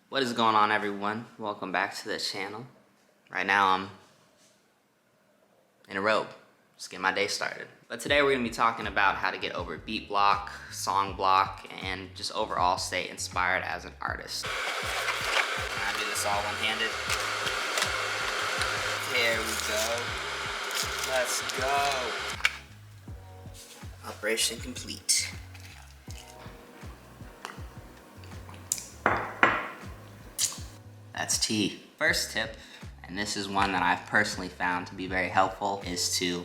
What is going on, everyone? Welcome back to the channel. Right now I'm in a robe, just getting my day started. But today we're gonna be talking about how to get over Beatblock, Songblock, and just overall stay inspired as an artist. Can I do this all one-handed? There we go. Let's go. Operation complete. That's tea. First tip, and this is one that I've personally found to be very helpful, is to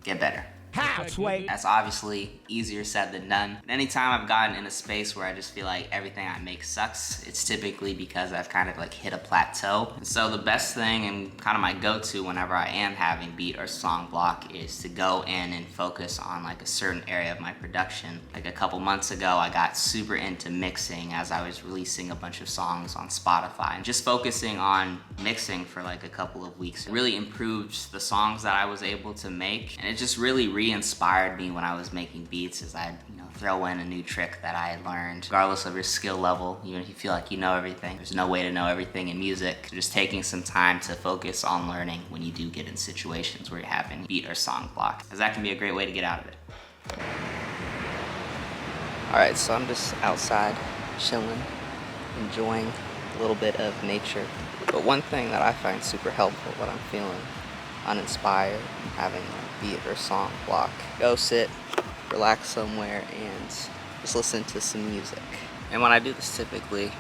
get better. How, Sway? That's obviously easier said than done. But anytime I've gotten in a space where I just feel like everything I make sucks, it's typically because I've kind of like hit a plateau. And so the best thing and kind of my go-to whenever I am having beat or song block is to go in and focus on like a certain area of my production. Like a couple months ago, I got super into mixing as I was releasing a bunch of songs on Spotify. And just focusing on mixing for like a couple of weeks really improved the songs that I was able to make. And it just really re-inspired me when I was making beats, as I'd throw in a new trick that I had learned. Regardless of your skill level, even if you feel like you know everything, there's no way to know everything in music. Just taking some time to focus on learning when you do get in situations where you're having beat or song block, because that can be a great way to get out of it. Alright, so I'm just outside chilling, enjoying a little bit of nature. But one thing that I find super helpful when I'm feeling uninspired, having a beat or song block, go sit, relax somewhere, and just listen to some music. And when I do this typically,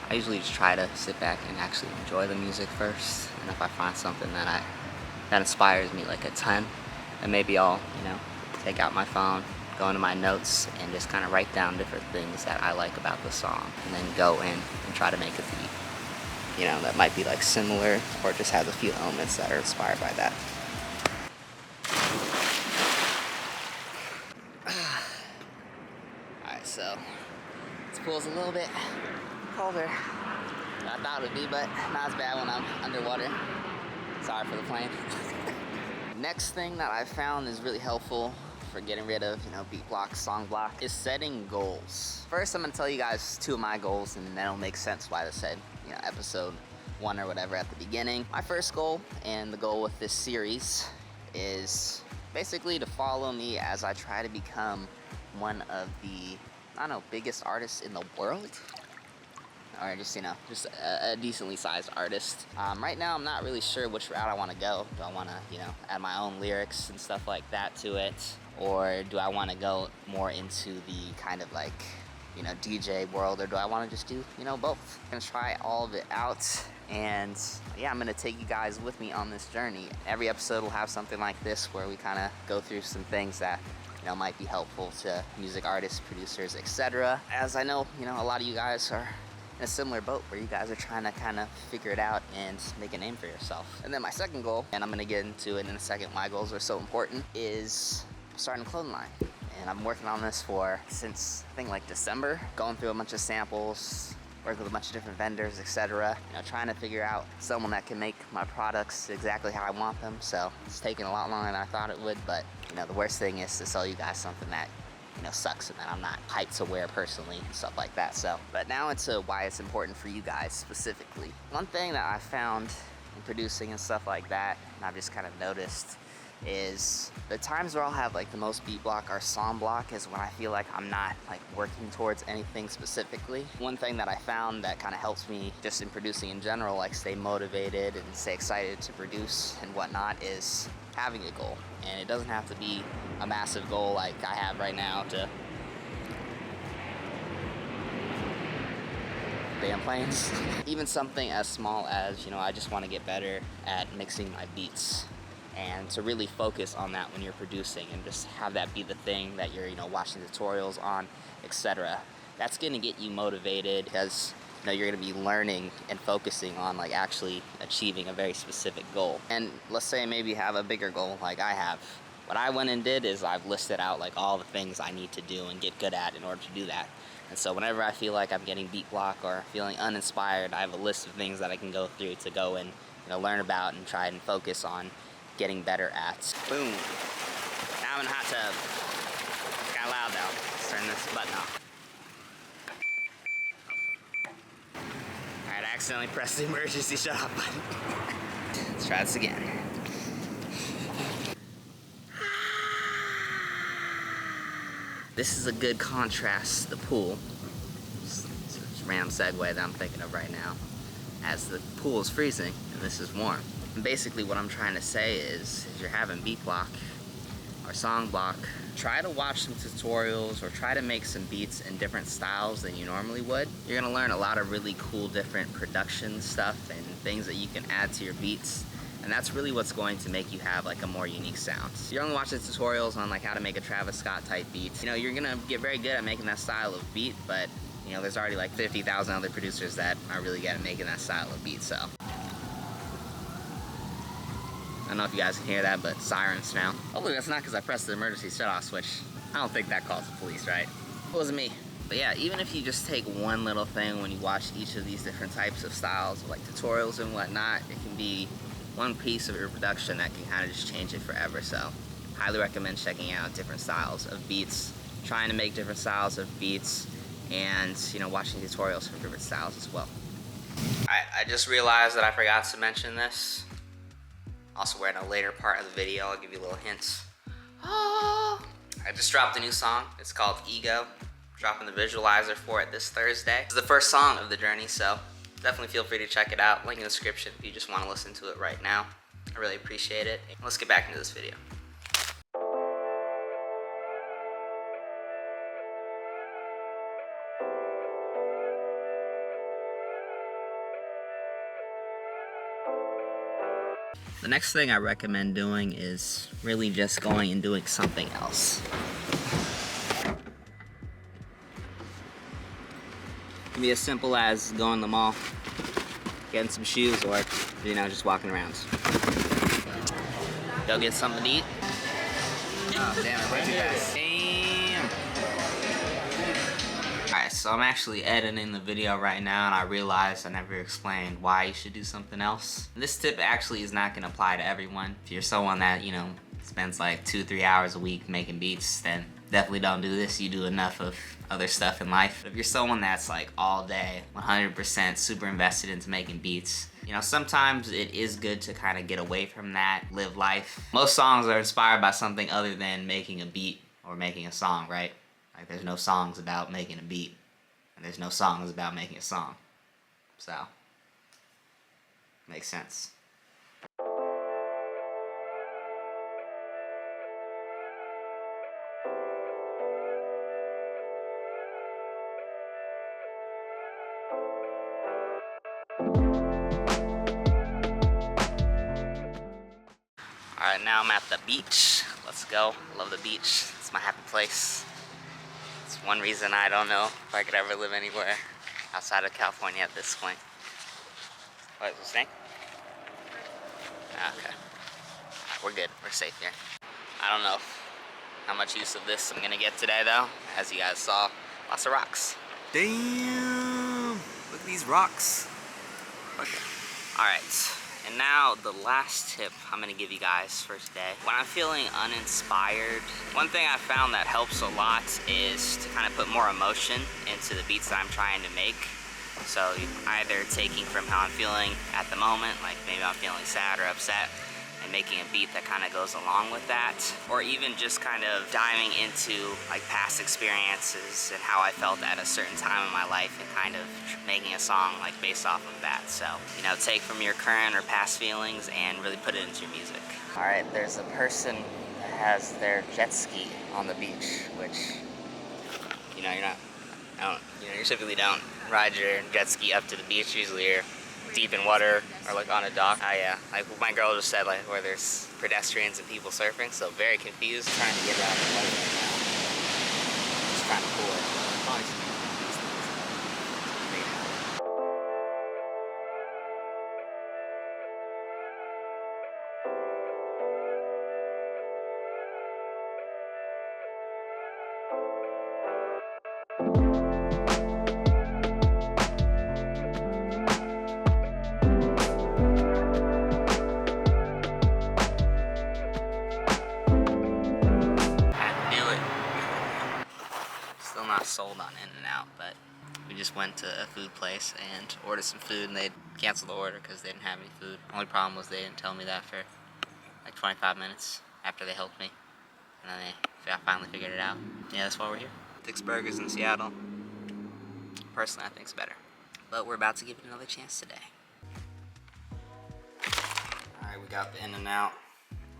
I usually just try to sit back and actually enjoy the music first. And if I find something that inspires me like a ton, then maybe I'll, take out my phone, go into my notes, and just kind of write down different things that I like about the song, and then go in and try to make a beat. That might be like similar, or just has a few elements that are inspired by that. Alright, so this pool's a little bit colder than I thought it would be, but not as bad when I'm underwater. Sorry for the plane. Next thing that I found is really helpful for getting rid of, beat block, song block, is setting goals. First, I'm gonna tell you guys two of my goals, and then it'll make sense why I said, episode 1 or whatever at the beginning. My first goal, and the goal with this series, is basically to follow me as I try to become one of the, biggest artists in the world. Or just, a decently sized artist. Right now, I'm not really sure which route I want to go. Do I want to, add my own lyrics and stuff like that to it? Or do I want to go more into the kind of like, DJ world? Or do I want to just do, both? I'm going to try all of it out. And yeah, I'm going to take you guys with me on this journey. Every episode will have something like this where we kind of go through some things that might be helpful to music artists, producers, etc. As I know, a lot of you guys are in a similar boat where you guys are trying to kind of figure it out and make a name for yourself. And then my second goal, and I'm gonna get into it in a second why goals are so important, is starting a clothing line. And I'm working on this since I think like December, going through a bunch of samples, working with a bunch of different vendors, etc. Trying to figure out someone that can make my products exactly how I want them. So it's taking a lot longer than I thought it would, but the worst thing is to sell you guys something that sucks and that I'm not hyped to wear personally and stuff like that. So, but now into why it's important for you guys specifically. One thing that I found in producing and stuff like that, and I've just kind of noticed, is the times where I'll have like the most beat block or song block is when I feel like I'm not like working towards anything specifically. One thing that I found that kind of helps me just in producing in general, like stay motivated and stay excited to produce and whatnot, is having a goal. And it doesn't have to be a massive goal like I have right now to damn planes. Even something as small as, I just want to get better at mixing my beats, and to really focus on that when you're producing and just have that be the thing that you're, watching tutorials on, etc. That's gonna get you motivated because you're gonna be learning and focusing on like actually achieving a very specific goal. And let's say maybe you have a bigger goal like I have. What I went and did is I've listed out like all the things I need to do and get good at in order to do that. And so whenever I feel like I'm getting beat block or feeling uninspired, I have a list of things that I can go through to go and learn about and try and focus on getting better at. Boom. Now I'm in a hot tub. It's kind of loud though. Let's turn this button off. accidentally pressed the emergency shut-off button. Let's try this again. This is a good contrast to the pool. It's a random segue that I'm thinking of right now. As the pool is freezing and this is warm. And basically what I'm trying to say is you're having Beatblock or Songblock, try to watch some tutorials or try to make some beats in different styles than you normally would. You're gonna learn a lot of really cool different production stuff and things that you can add to your beats. And that's really what's going to make you have like a more unique sound. You're only watching tutorials on like how to make a Travis Scott type beat. You know, you're gonna get very good at making that style of beat, but you know, there's already like 50,000 other producers that are really good at making that style of beat, so. I don't know if you guys can hear that, but sirens now. Hopefully that's not because I pressed the emergency shut-off switch. I don't think that calls the police, right? It wasn't me. But yeah, even if you just take one little thing when you watch each of these different types of styles, like tutorials and whatnot, it can be one piece of your production that can kind of just change it forever. So, highly recommend checking out different styles of beats, trying to make different styles of beats, and you know, watching tutorials for different styles as well. I just realized that I forgot to mention this. Also, we're in a later part of the video. I'll give you a little hint. Oh, I just dropped a new song. It's called Ego. Dropping the visualizer for it this Thursday. It's the first song of the journey, so definitely feel free to check it out. Link in the description if you just want to listen to it right now. I really appreciate it. Let's get back into this video. The next thing I recommend doing is really just going and doing something else. It can be as simple as going to the mall, getting some shoes, or you know, just walking around. Go get something to eat. Oh damn it, way too fast. Damn. Alright, so I'm actually editing the video right now and I realized I never explained why you should do something else. This tip actually is not gonna apply to everyone. If you're someone that, you know, spends like 2-3 hours a week making beats, then definitely don't do this. You do enough of other stuff in life. But if you're someone that's like all day, 100% super invested into making beats, you know, sometimes it is good to kind of get away from that, live life. Most songs are inspired by something other than making a beat or making a song, right? Like there's no songs about making a beat, and there's no songs about making a song. So, makes sense. Alright, now I'm at the beach. Let's go. Love the beach. It's my happy place. It's one reason I don't know if I could ever live anywhere outside of California at this point. What was it saying? Okay. Alright, we're good. We're safe here. I don't know how much use of this I'm gonna get today though. As you guys saw, lots of rocks. Damn! Look at these rocks. Alright. And now the last tip I'm gonna give you guys for today. When I'm feeling uninspired, one thing I found that helps a lot is to kind of put more emotion into the beats that I'm trying to make. So either taking from how I'm feeling at the moment, like maybe I'm feeling sad or upset, and making a beat that kind of goes along with that, or even just kind of diving into like past experiences and how I felt at a certain time in my life and kind of making a song like based off of that. So, you know, take from your current or past feelings and really put it into your music. All right, there's a person that has their jet ski on the beach, which, you know, you typically don't ride your jet ski up to the beach. Usually you're deep in water or like on a dock. Yeah, like my girl just said, like where there's pedestrians and people surfing, so very confused. Trying to get out of the water right now. Just trying to cool it. Sold on In-N-Out, but We just went to a food place and ordered some food, and they canceled the order because they didn't have any food. Only problem was they didn't tell me that for like 25 minutes after they helped me, and then I finally figured it out. Yeah, that's why we're here. Dick's Burgers in Seattle. Personally, I think it's better, but we're about to give it another chance today. All right, we got the In-N-Out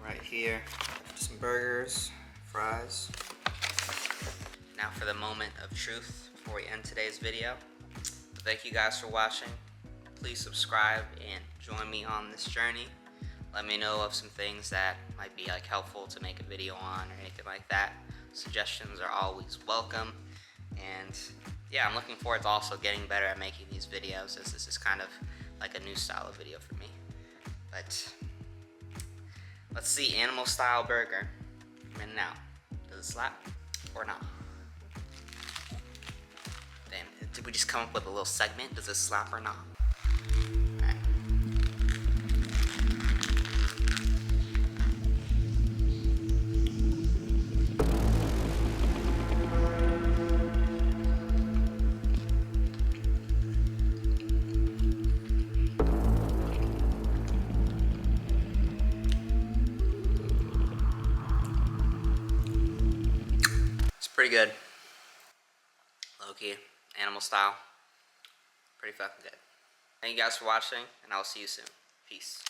right here. Some burgers, fries. Now for the moment of truth before we end today's video. Thank you guys for watching. Please subscribe and join me on this journey. Let me know of some things that might be like helpful to make a video on or anything like that. Suggestions are always welcome. And yeah, I'm looking forward to also getting better at making these videos, as this is kind of like a new style of video for me. But let's see, animal style burger from In-N-Out. Does it slap or not? Damn, did we just come up with a little segment? Does it slap or not? Alright. It's pretty good. Low-key, animal style. Pretty fucking good. Thank you guys for watching, and I will see you soon. Peace.